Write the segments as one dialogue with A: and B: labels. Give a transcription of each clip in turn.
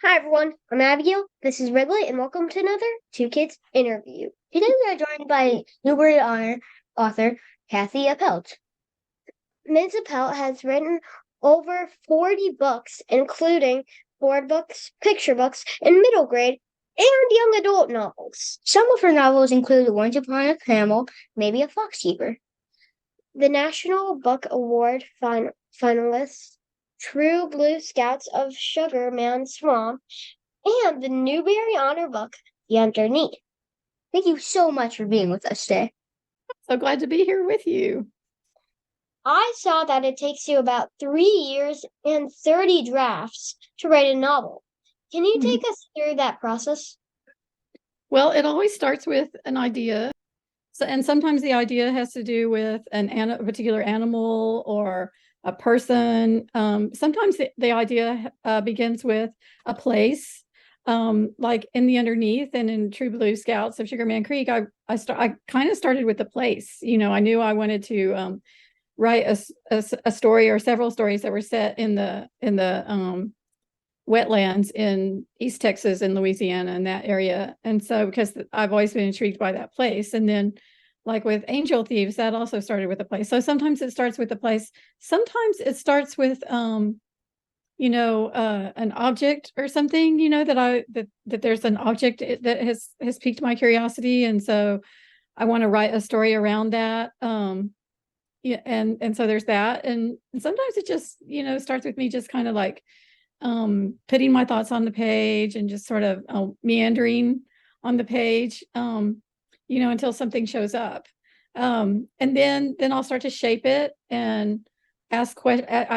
A: Hi everyone, I'm Abigail. This is Riddley, and welcome to another Two Kids interview. Today we are joined by Newbery honor author Kathi Appelt. Ms. Appelt has written over 40 books, including board books, picture books, and middle grade and young adult novels. Some of her novels include Once Upon a Camel, Maybe a Fox Keeper. The National Book Award finalists, True Blue Scouts of Sugar Man Swamp, and the Newbery Honor Book, The Underneath. Thank you so much for being with us today.
B: So glad to be here with you.
A: I saw that it takes you about 3 years and 30 drafts to write a novel. Can you take us through that process?
B: Well, it always starts with an idea. And sometimes the idea has to do with a particular animal or a person. Sometimes the idea begins with a place, like in The Underneath and in True Blue Scouts of Sugar Man Creek. I kind of started with the place. I knew I wanted to write a story or several stories that were set in the wetlands in East Texas and Louisiana and that area. And so, because I've always been intrigued by that place. And then like with Angel Thieves, that also started with a place. So sometimes it starts with a place. Sometimes it starts with, an object or something, that there's an object that has piqued my curiosity. And so I want to write a story around that. Yeah. And so there's that. And sometimes it just, starts with me just kind of like, putting my thoughts on the page and just sort of meandering on the page, until something shows up. And then I'll start to shape it and I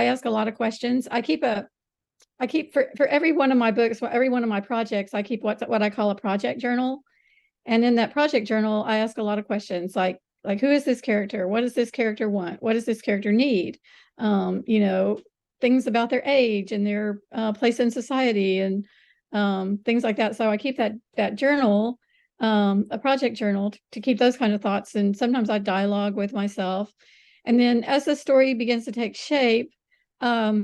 B: ask a lot of questions. I keep for every one of my books, every one of my projects, I keep what I call a project journal. And in that project journal, I ask a lot of questions like who is this character? What does this character want? What does this character need? Things about their age and their place in society and things like that. So I keep that journal, a project journal, to keep those kind of thoughts. And sometimes I dialogue with myself. And then as the story begins to take shape, a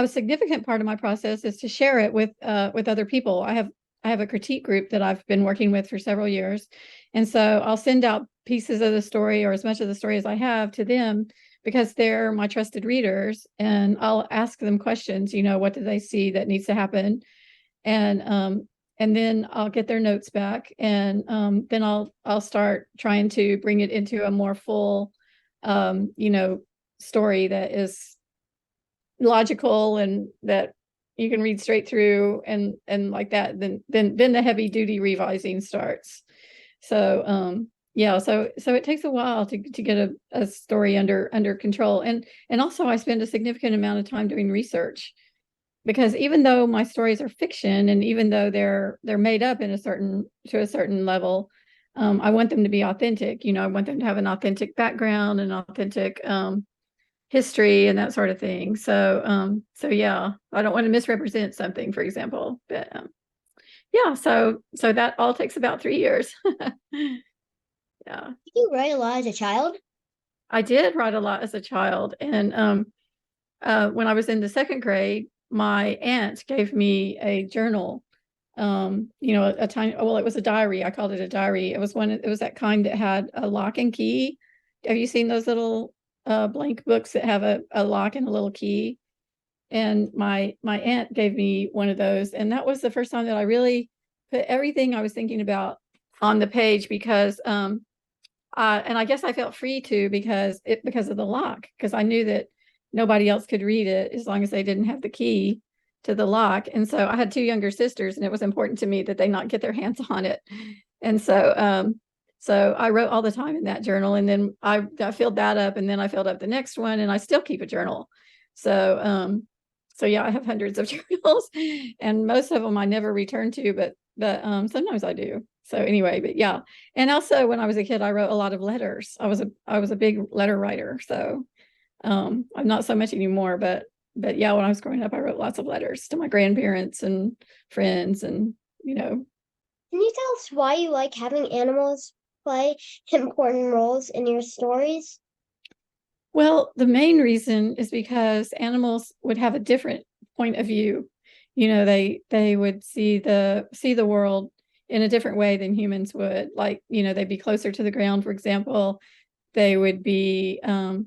B: significant part of my process is to share it with other people. I have a critique group that I've been working with for several years. And so I'll send out pieces of the story or as much of the story as I have to them, because they're my trusted readers, and I'll ask them questions, what do they see that needs to happen? And then I'll get their notes back, and then I'll start trying to bring it into a more full, story that is logical and that you can read straight through and like that. Then the heavy duty revising starts. So yeah, so it takes a while to get a story under control. And also I spend a significant amount of time doing research, because even though my stories are fiction and even though they're made up to a certain level, I want them to be authentic. I want them to have an authentic background and authentic history and that sort of thing. So yeah, I don't want to misrepresent something, for example. But yeah, so that all takes about 3 years. Yeah.
A: Did you write a lot as a child?
B: I did write a lot as a child. And when I was in the second grade, my aunt gave me a journal, a tiny, well, it was a diary. I called it a diary. It was that kind that had a lock and key. Have you seen those little blank books that have a lock and a little key? And my aunt gave me one of those. And that was the first time that I really put everything I was thinking about on the page, because and I guess I felt free to, because of the lock, because I knew that nobody else could read it as long as they didn't have the key to the lock. And so I had two younger sisters, and it was important to me that they not get their hands on it. And so I wrote all the time in that journal, and then I filled that up, and then I filled up the next one, and I still keep a journal. So yeah, I have hundreds of journals, and most of them I never return to, but sometimes I do. So anyway, but yeah. And also when I was a kid, I wrote a lot of letters. I was a big letter writer. So I'm not so much anymore, but yeah, when I was growing up, I wrote lots of letters to my grandparents and friends, and
A: Can you tell us why you like having animals play important roles in your stories?
B: well, the main reason is because animals would have a different point of view. they would see the world in a different way than humans would. Like, they'd be closer to the ground, for example. They would be, like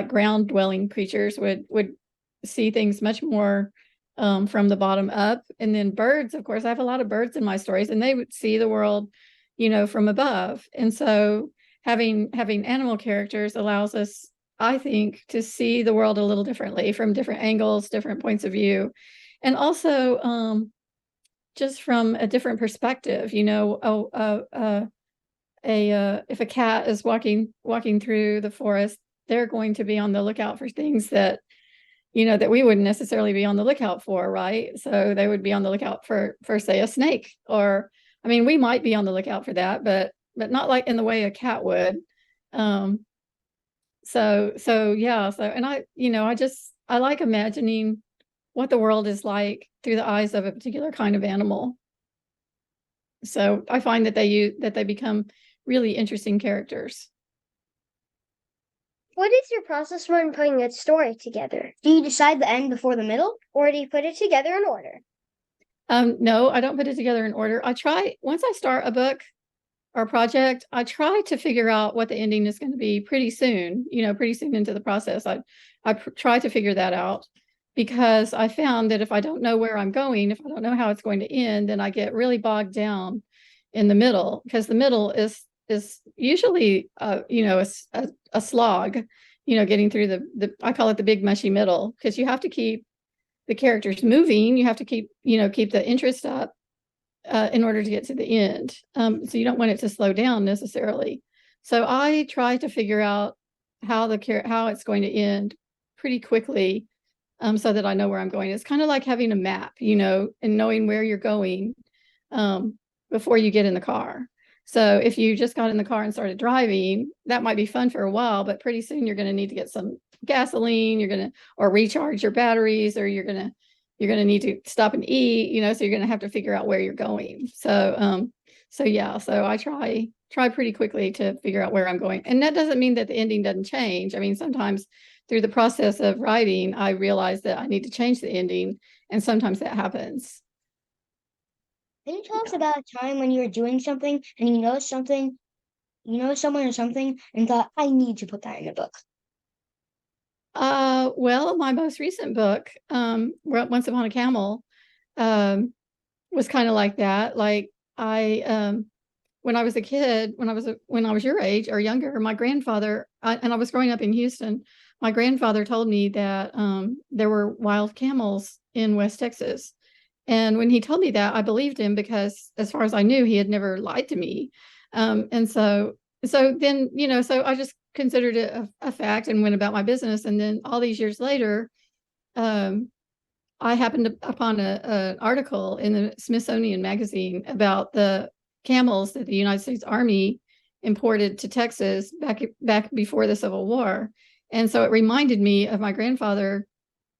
B: ground dwelling creatures would see things much more from the bottom up. And then birds, of course, I have a lot of birds in my stories, and they would see the world, from above. And so having animal characters allows us, I think, to see the world a little differently from different angles, different points of view, and also just from a different perspective. If a cat is walking through the forest, they're going to be on the lookout for things that that we wouldn't necessarily be on the lookout for, right? So they would be on the lookout for say a snake, or I mean, we might be on the lookout for that, but not like in the way a cat would. So yeah, and I like imagining what the world is like through the eyes of a particular kind of animal. So I find that they become really interesting characters.
A: What is your process when putting a story together? Do you decide the end before the middle, or do you put it together in order?
B: No, I don't put it together in order. Once I start a book or a project, I try to figure out what the ending is going to be pretty soon into the process. I try to figure that out, because I found that if I don't know where I'm going, if I don't know how it's going to end, then I get really bogged down in the middle, because the middle is usually a slog, getting through the I call it the big mushy middle, because you have to keep the characters moving, you have to keep the interest up in order to get to the end. So you don't want it to slow down necessarily. So I try to figure out how it's going to end pretty quickly, so that I know where I'm going. It's kind of like having a map, and knowing where you're going before you get in the car. So if you just got in the car and started driving, that might be fun for a while, but pretty soon you're going to need to get some gasoline, or recharge your batteries, or you're going to need to stop and eat, so you're going to have to figure out where you're going. So I try pretty quickly to figure out where I'm going. And that doesn't mean that the ending doesn't change. I mean, sometimes through the process of writing, I realize that I need to change the ending, and sometimes that happens.
A: Can you tell us about a time when you were doing something and you noticed something, someone or something, and thought, I need to put that in a book?
B: Well, my most recent book, Once Upon a Camel, was kind of like that. Like when I was a kid, when I was your age or younger, my grandfather, and I was growing up in Houston, my grandfather told me that there were wild camels in West Texas. And when he told me that, I believed him, because as far as I knew, he had never lied to me. And so then, so I just considered it a fact and went about my business. And then all these years later, I happened upon an article in the Smithsonian magazine about the camels that the United States Army imported to Texas back before the Civil War. And so it reminded me of my grandfather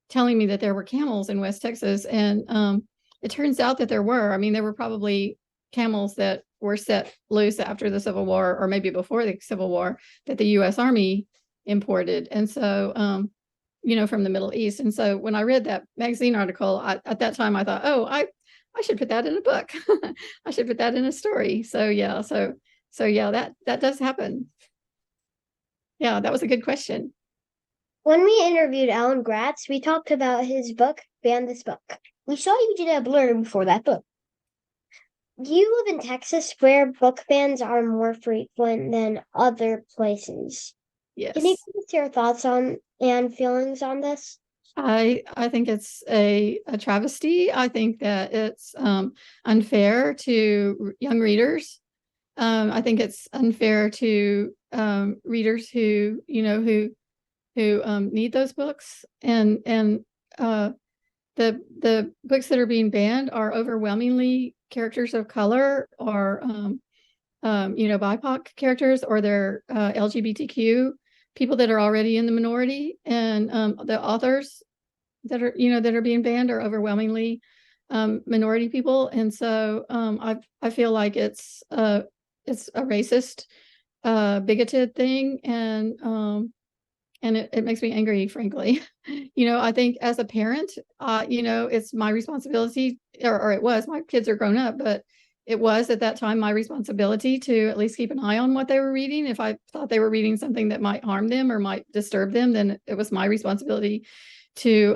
B: telling me that there were camels in West Texas. And it turns out that there were. I mean, there were probably camels that were set loose after the Civil War, or maybe before the Civil War, that the U.S. Army imported. And so, from the Middle East. And so when I read that magazine article, at that time, I thought, oh, I should put that in a book. I should put that in a story. So yeah, that does happen. Yeah, that was a good question.
A: When we interviewed Alan Gratz, we talked about his book, Ban This Book. We saw you did a blurb before that book. You live in Texas, where book bans are more frequent than other places.
B: Yes.
A: Can you give us your thoughts on and feelings on this?
B: I think it's a travesty. I think that it's unfair to young readers. I think it's unfair to readers who need those books, and the books that are being banned are overwhelmingly characters of color, or BIPOC characters, or they're LGBTQ people that are already in the minority. And the authors that are being banned are overwhelmingly minority people. And so I feel like it's a racist, bigoted thing, and and it makes me angry, frankly. I think as a parent, it's my responsibility, or it was, my kids are grown up, but it was at that time my responsibility to at least keep an eye on what they were reading. If I thought they were reading something that might harm them or might disturb them, then it was my responsibility to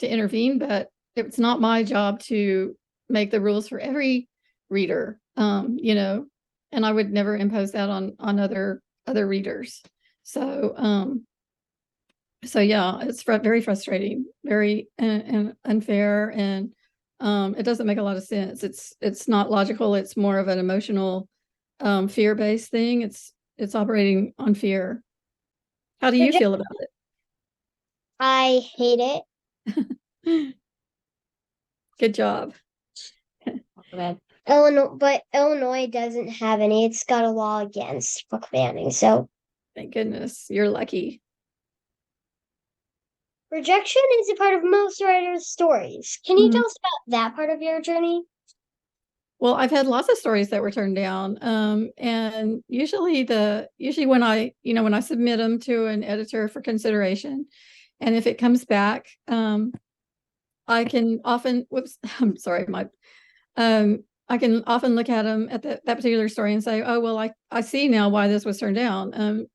B: intervene. But it's not my job to make the rules for every reader, and I would never impose that on other readers. So yeah, it's very frustrating, very and unfair, and it doesn't make a lot of sense. It's not logical. It's more of an emotional, fear-based thing. It's operating on fear. How do you feel about
A: I hate it.
B: it? Good job.
A: Illinois doesn't have any. It's got a law against book banning. So
B: Thank goodness. You're lucky.
A: rejection is a part of most writers' stories. Can you tell us about that part of your journey?
B: Well, I've had lots of stories that were turned down. And usually when I submit them to an editor for consideration, and if it comes back, I can often, I'm sorry, I can often look at them at that particular story and say, oh, well, I see now why this was turned down.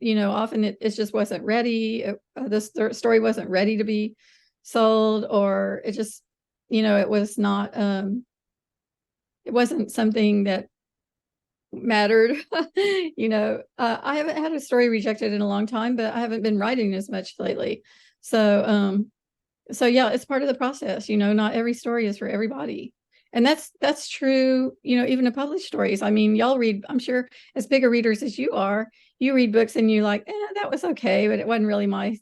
B: Often it just wasn't ready. The story wasn't ready to be sold, or it just, it was not, it wasn't something that mattered. I haven't had a story rejected in a long time, but I haven't been writing as much lately. So yeah, it's part of the process. Not every story is for everybody. And that's true, even in published stories. I mean, y'all read, I'm sure, as big a readers as you are, you read books and you like, that was okay, but it wasn't really my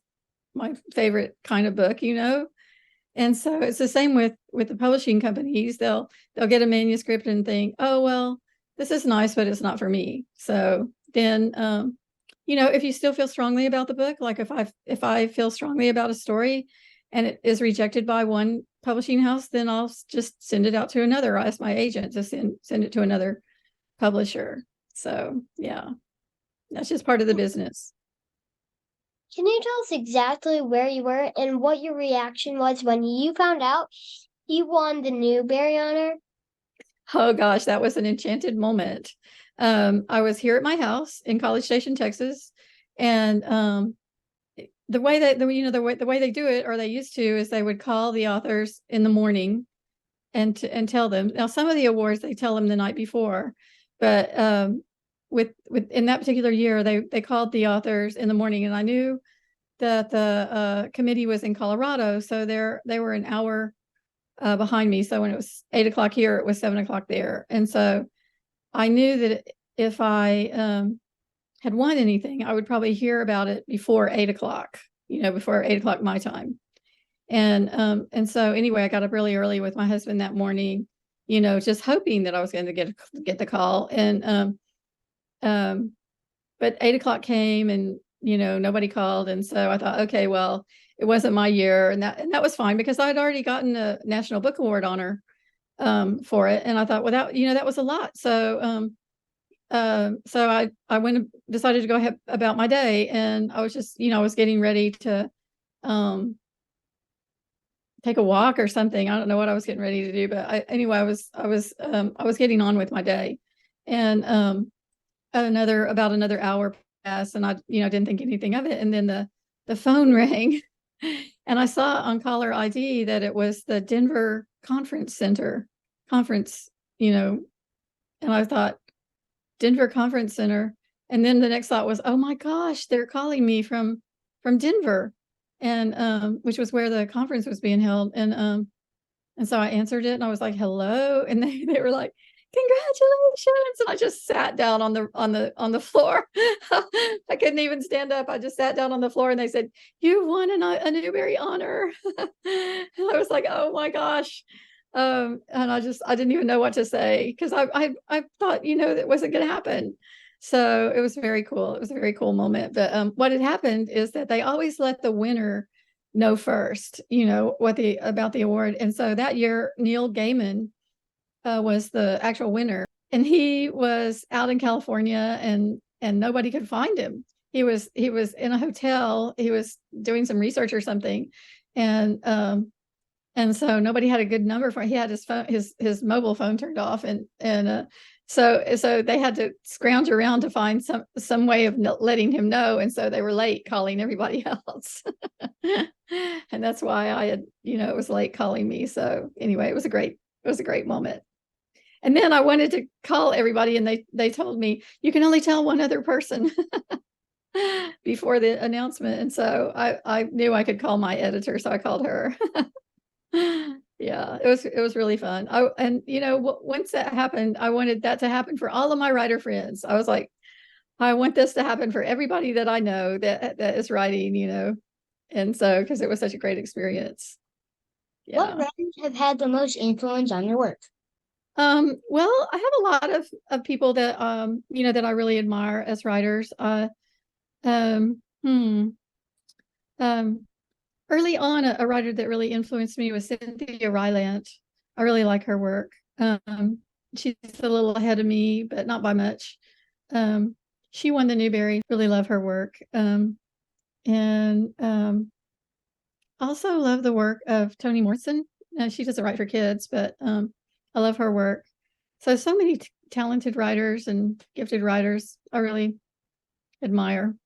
B: favorite kind of book, And so it's the same with the publishing companies. They'll get a manuscript and think, oh, well, this is nice, but it's not for me. So then, if you still feel strongly about the book, like if I feel strongly about a story and it is rejected by one publishing house, then I'll just send it out to another. I ask my agent to send it to another publisher. So yeah, that's just part of the business.
A: Can you tell us exactly where you were and what your reaction was when you found out you won the Newbery honor?
B: Oh gosh, that was an enchanted moment. I was here at my house in College Station, Texas, and the way that the way they do it, or they used to, is they would call the authors in the morning and tell them. Now, some of the awards they tell them the night before, but with in that particular year, they called the authors in the morning, and I knew that the committee was in Colorado, so they were an hour behind me. So when it was 8 o'clock here, it was 7 o'clock there, and so I knew that if I had won anything, I would probably hear about it before 8 o'clock. Before 8 o'clock my time. And so anyway, I got up really early with my husband that morning, just hoping that I was going to get the call. And but 8 o'clock came, and nobody called, and so I thought, okay, well, it wasn't my year, and that was fine, because I had already gotten a National Book Award honor for it, and I thought, well, that was a lot. So I went and decided to go ahead about my day, and I was just, I was getting ready to take a walk or something. I don't know what I was getting ready to do, but anyway, I was getting on with my day, and about another hour passed, and I didn't think anything of it, and then the phone rang, and I saw on caller ID that it was the Denver Conference Center conference, and I thought, Denver Conference Center, and then the next thought was, oh my gosh, they're calling me from Denver, and which was where the conference was being held, and so I answered it, and I was like, hello, and they were like, congratulations, and I just sat down on the floor. I couldn't even stand up. I just sat down on the floor, and they said, you won a Newbery honor. And I was like, oh my gosh. And I didn't even know what to say, because I thought, that wasn't going to happen. So it was very cool. It was a very cool moment. But what had happened is that they always let the winner know first, about the award. And so that year, Neil Gaiman was the actual winner, and he was out in California, and nobody could find him. he was in a hotel. He was doing some research or something, and so nobody had a good number for him. He had his phone, his mobile phone turned off, and so they had to scrounge around to find some way of letting him know, and so they were late calling everybody else. And that's why I had, it was late calling me. So anyway, it was a great moment. And then I wanted to call everybody, and they told me you can only tell one other person before the announcement. And so I knew I could call my editor, so I called her. Yeah, it was really fun. And once that happened, I wanted that to happen for all of my writer friends. I was like, I want this to happen for everybody that I know that is writing, and so because it was such a great experience. Yeah.
A: What writers have had the most influence on your work?
B: Well, I have a lot of people that that I really admire as writers. Um, hmm. Early on, a writer that really influenced me was Cynthia Rylant. I really like her work. She's a little ahead of me, but not by much. She won the Newbery. Really love her work. And also love the work of Toni Morrison. She doesn't write for kids, but I love her work. So many talented writers and gifted writers I really admire.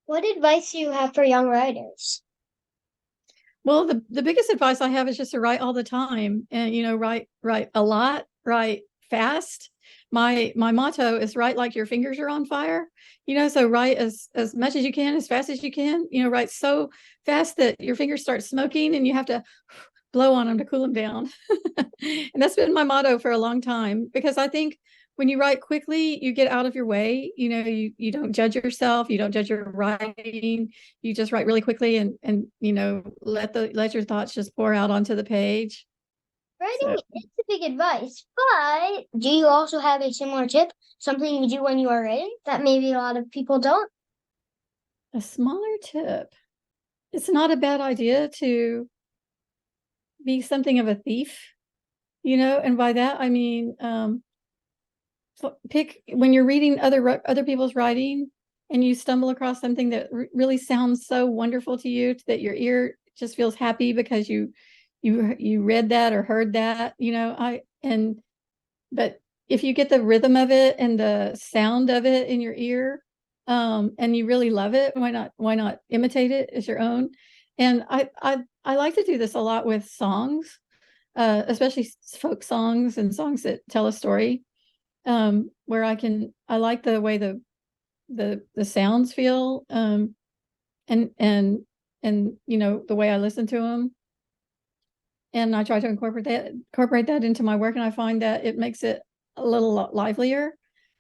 A: What advice do you have for young writers?
B: Well, the biggest advice I have is just to write all the time, and write a lot, write fast. My motto is write like your fingers are on fire. So write as much as you can, as fast as you can. Write so fast that your fingers start smoking and you have to blow on them to cool them down. And that's been my motto for a long time, because I think when you write quickly, you get out of your way. You don't judge yourself, you don't judge your writing, you just write really quickly and let your thoughts just pour out onto the page.
A: Writing is a big advice, but do you also have a similar tip? Something you do when you are writing that maybe a lot of people don't?
B: A smaller tip. It's not a bad idea to be something of a thief, and by that I mean pick when you're reading other people's writing and you stumble across something that really sounds so wonderful to you that your ear just feels happy because you read that or heard that. But if you get the rhythm of it and the sound of it in your ear, and you really love it, why not imitate it as your own? And I like to do this a lot with songs, especially folk songs and songs that tell a story, where I like the way the sounds feel, and the way I listen to them, and I try to incorporate that into my work, and I find that it makes it a little livelier,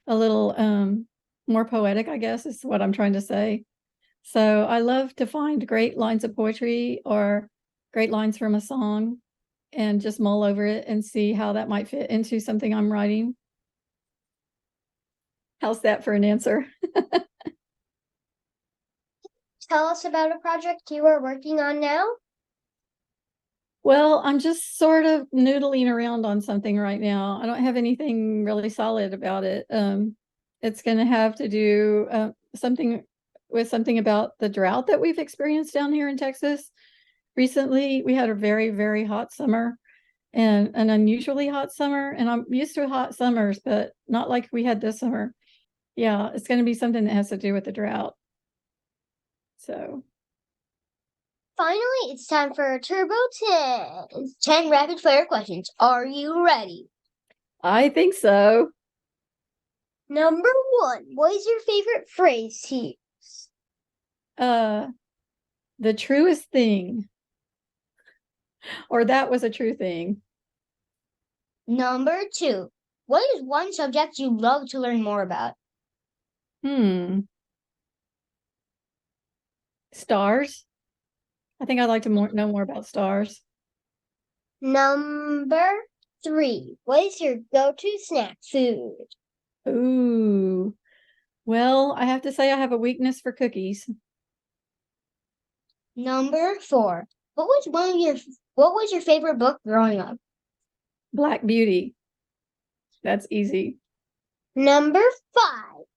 B: a little more poetic, I guess is what I'm trying to say. So I love to find great lines of poetry or great lines from a song and just mull over it and see how that might fit into something I'm writing. How's that for an answer?
A: Tell us about a project you are working on now.
B: Well, I'm just sort of noodling around on something right now. I don't have anything really solid about it. It's going to have to do something about the drought that we've experienced down here in Texas. Recently, we had a very, very hot summer and an unusually hot summer. And I'm used to hot summers, but not like we had this summer. Yeah, it's going to be something that has to do with the drought. So
A: finally, it's time for Turbo 10. 10 rapid fire questions. Are you ready?
B: I think so.
A: Number 1, what is your favorite phrase to use?
B: The truest thing. Or that was a true thing.
A: Number 2, what is one subject you love to learn more about?
B: Stars. I think I'd like to know more about stars.
A: Number 3, what is your go-to snack food?
B: Ooh. Well, I have to say I have a weakness for cookies.
A: Number 4, what was your favorite book growing up?
B: Black Beauty. That's easy.
A: Number 5,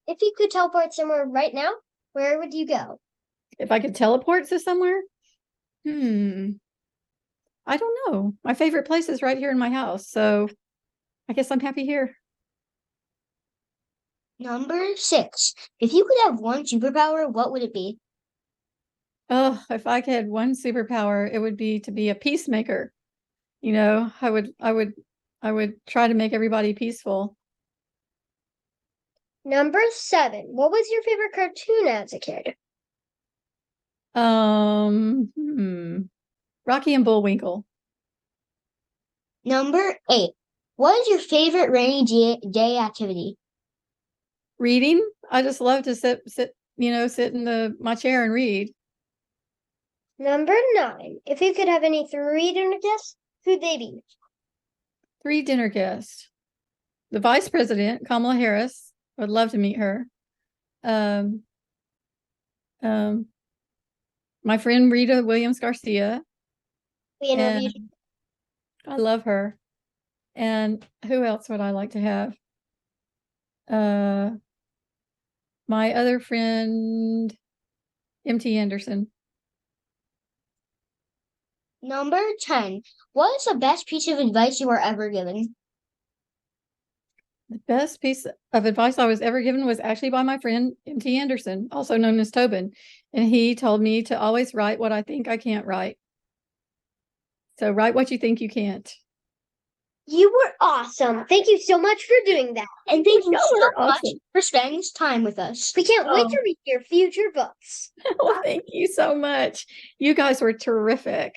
A: If you could teleport somewhere right now, where would you go?
B: If I could teleport to somewhere? I don't know. My favorite place is right here in my house, so I guess I'm happy here.
A: Number 6. If you could have one superpower, what would it be?
B: Oh, if I could have one superpower, it would be to be a peacemaker. You know, I would try to make everybody peaceful.
A: Number 7. What was your favorite cartoon as a kid?
B: Um, hmm. Rocky and Bullwinkle.
A: Number 8. What is your favorite rainy day activity?
B: Reading. I just love to sit in my chair and read.
A: Number 9. If you could have any 3 dinner guests, who'd they be?
B: 3 dinner guests. The Vice President, Kamala Harris. I would love to meet her. Um, my friend Rita Williams Garcia.
A: We interviewed.
B: I love her. And who else would I like to have? My other friend, MT Anderson.
A: Number 10. What is the best piece of advice you were ever given?
B: The best piece of advice I was ever given was actually by my friend MT Anderson, also known as Tobin. And he told me to always write what I think I can't write. So write what you think you can't.
A: You were awesome. Thank you so much for doing that. And thank you so much
B: Awesome.
A: for spending this time with us. We can't wait to read your future books.
B: Well, thank you so much. You guys were terrific.